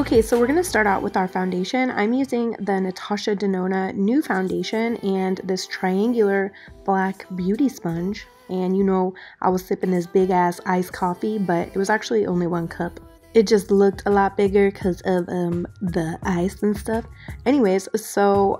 Okay, so we're going to start out with our foundation. I'm using the Natasha Denona New Foundation and this triangular black beauty sponge. And you know, I was sipping this big ass iced coffee, but it was actually only 1 cup. It just looked a lot bigger because of the ice and stuff. Anyways, so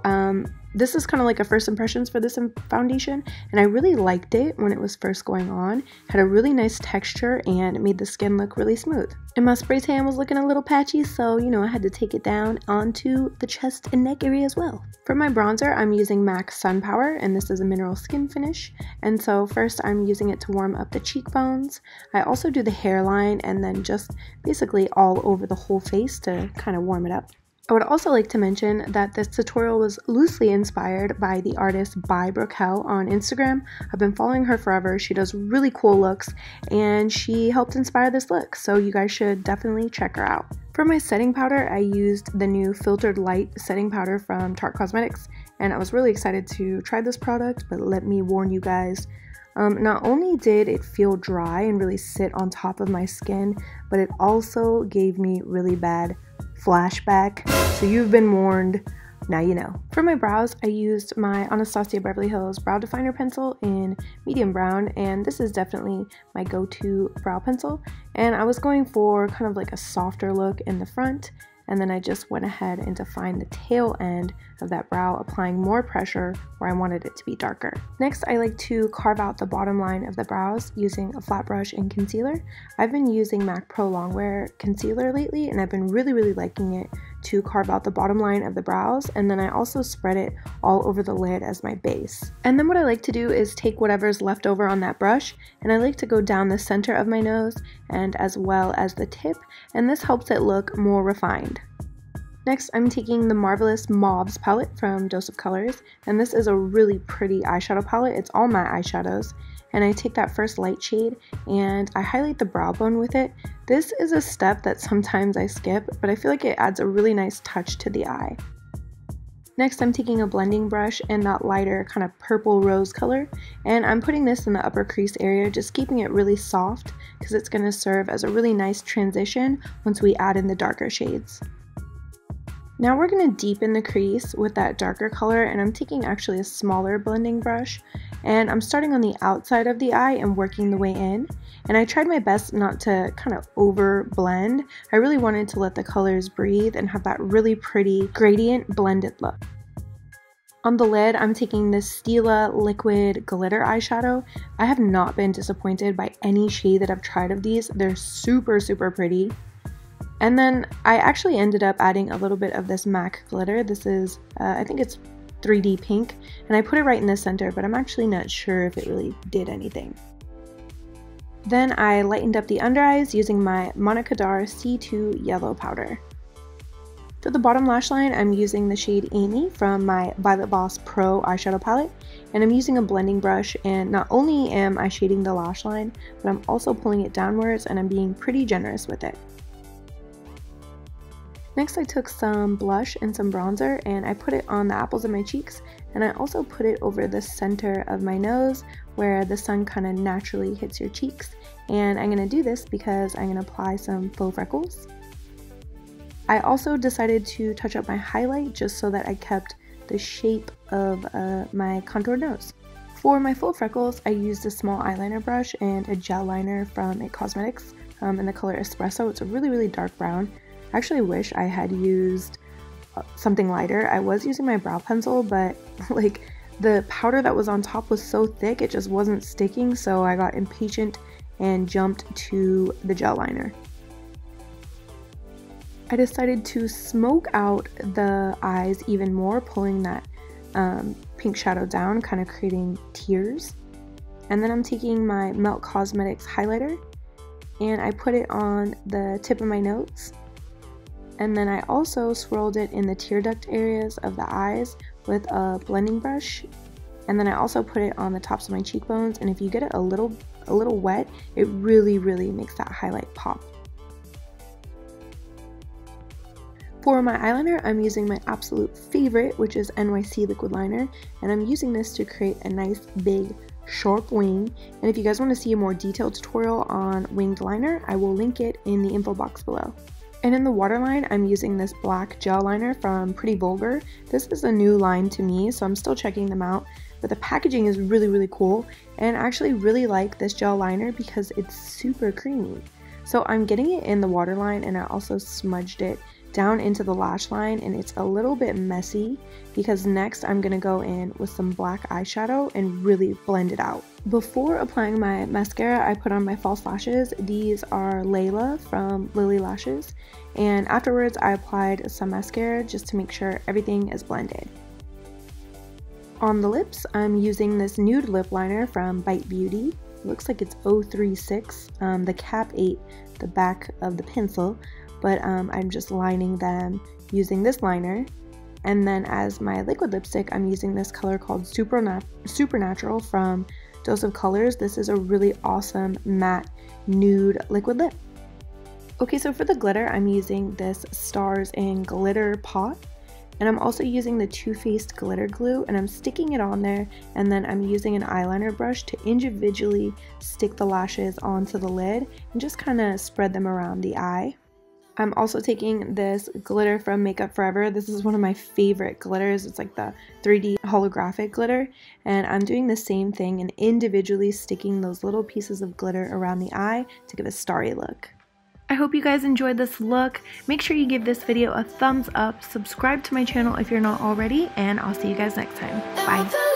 this is kind of like a first impressions for this foundation, and I really liked it when it was first going on. It had a really nice texture and it made the skin look really smooth. And my spray tan was looking a little patchy, so you know, I had to take it down onto the chest and neck area as well. For my bronzer, I'm using MAC Sun Power, and this is a mineral skin finish. And so first I'm using it to warm up the cheekbones. I also do the hairline and then just basically all over the whole face to kind of warm it up. I would also like to mention that this tutorial was loosely inspired by the artist By Brookell on Instagram. I've been following her forever. She does really cool looks and she helped inspire this look, so you guys should definitely check her out. For my setting powder, I used the new Filtered Light setting powder from Tarte Cosmetics, and I was really excited to try this product, but let me warn you guys, not only did it feel dry and really sit on top of my skin, but it also gave me really bad flashback. So you've been warned, now you know. For my brows, I used my Anastasia Beverly Hills Brow Definer Pencil in medium brown, and this is definitely my go-to brow pencil. And I was going for kind of like a softer look in the front, and then I just went ahead and defined the tail end of that brow, applying more pressure where I wanted it to be darker. Next, I like to carve out the bottom line of the brows using a flat brush and concealer. I've been using MAC Pro Longwear concealer lately, and I've been really liking it to carve out the bottom line of the brows, and then I also spread it all over the lid as my base. And then what I like to do is take whatever's left over on that brush, and I like to go down the center of my nose and as well as the tip, and this helps it look more refined. Next, I'm taking the Marvelous Mauves palette from Dose of Colors, and this is a really pretty eyeshadow palette. It's all matte eyeshadows, and I take that first light shade and I highlight the brow bone with it. This is a step that sometimes I skip, but I feel like it adds a really nice touch to the eye. Next, I'm taking a blending brush and that lighter kind of purple rose color, and I'm putting this in the upper crease area, just keeping it really soft because it's going to serve as a really nice transition once we add in the darker shades. Now we're going to deepen the crease with that darker color, and I'm taking actually a smaller blending brush, and I'm starting on the outside of the eye and working the way in. And I tried my best not to kind of over blend. I really wanted to let the colors breathe and have that really pretty gradient blended look. On the lid, I'm taking this Stila Liquid Glitter eyeshadow. I have not been disappointed by any shade that I've tried of these. They're super pretty. And then I actually ended up adding a little bit of this MAC glitter. This is, I think it's 3D pink, and I put it right in the center, but I'm actually not sure if it really did anything. Then I lightened up the under eyes using my Monica Dar C2 yellow powder. For the bottom lash line, I'm using the shade Amy from my Violet Voss Pro eyeshadow palette, and I'm using a blending brush, and not only am I shading the lash line, but I'm also pulling it downwards, and I'm being pretty generous with it. Next, I took some blush and some bronzer, and I put it on the apples of my cheeks, and I also put it over the center of my nose where the sun kind of naturally hits your cheeks. And I'm going to do this because I'm going to apply some faux freckles. I also decided to touch up my highlight just so that I kept the shape of my contour nose. For my full freckles, I used a small eyeliner brush and a gel liner from It Cosmetics in the color Espresso. It's a really dark brown. I actually wish I had used something lighter. I was using my brow pencil, but like the powder that was on top was so thick it just wasn't sticking, so I got impatient and jumped to the gel liner. I decided to smoke out the eyes even more, pulling that pink shadow down, kind of creating tears. And then I'm taking my Melt Cosmetics highlighter and I put it on the tip of my nose. And then I also swirled it in the tear duct areas of the eyes with a blending brush. And then I also put it on the tops of my cheekbones, and if you get it a little wet, it really makes that highlight pop. For my eyeliner, I'm using my absolute favorite, which is NYC Liquid Liner, and I'm using this to create a nice big sharp wing. And if you guys want to see a more detailed tutorial on winged liner, I will link it in the info box below. And in the waterline, I'm using this black gel liner from Pretty Vulgar. This is a new line to me, so I'm still checking them out. But the packaging is really cool, and I actually really like this gel liner because it's super creamy. So I'm getting it in the waterline, and I also smudged it down into the lash line, and it's a little bit messy because next I'm gonna go in with some black eyeshadow and really blend it out. Before applying my mascara, I put on my false lashes. These are Layla from Lily Lashes, and afterwards I applied some mascara just to make sure everything is blended. On the lips, I'm using this nude lip liner from Bite Beauty. It looks like it's 036. The cap ate the back of the pencil, but I'm just lining them using this liner. And then as my liquid lipstick, I'm using this color called Supernatural from Dose of Colors. This is a really awesome matte nude liquid lip. Okay, so for the glitter, I'm using this Stars in Glitter pot. And I'm also using the Too Faced glitter glue, and I'm sticking it on there, and then I'm using an eyeliner brush to individually stick the lashes onto the lid and just kind of spread them around the eye. I'm also taking this glitter from Makeup Forever. This is one of my favorite glitters. It's like the 3D holographic glitter, and I'm doing the same thing and individually sticking those little pieces of glitter around the eye to give a starry look. I hope you guys enjoyed this look. Make sure you give this video a thumbs up, subscribe to my channel if you're not already, and I'll see you guys next time. Bye!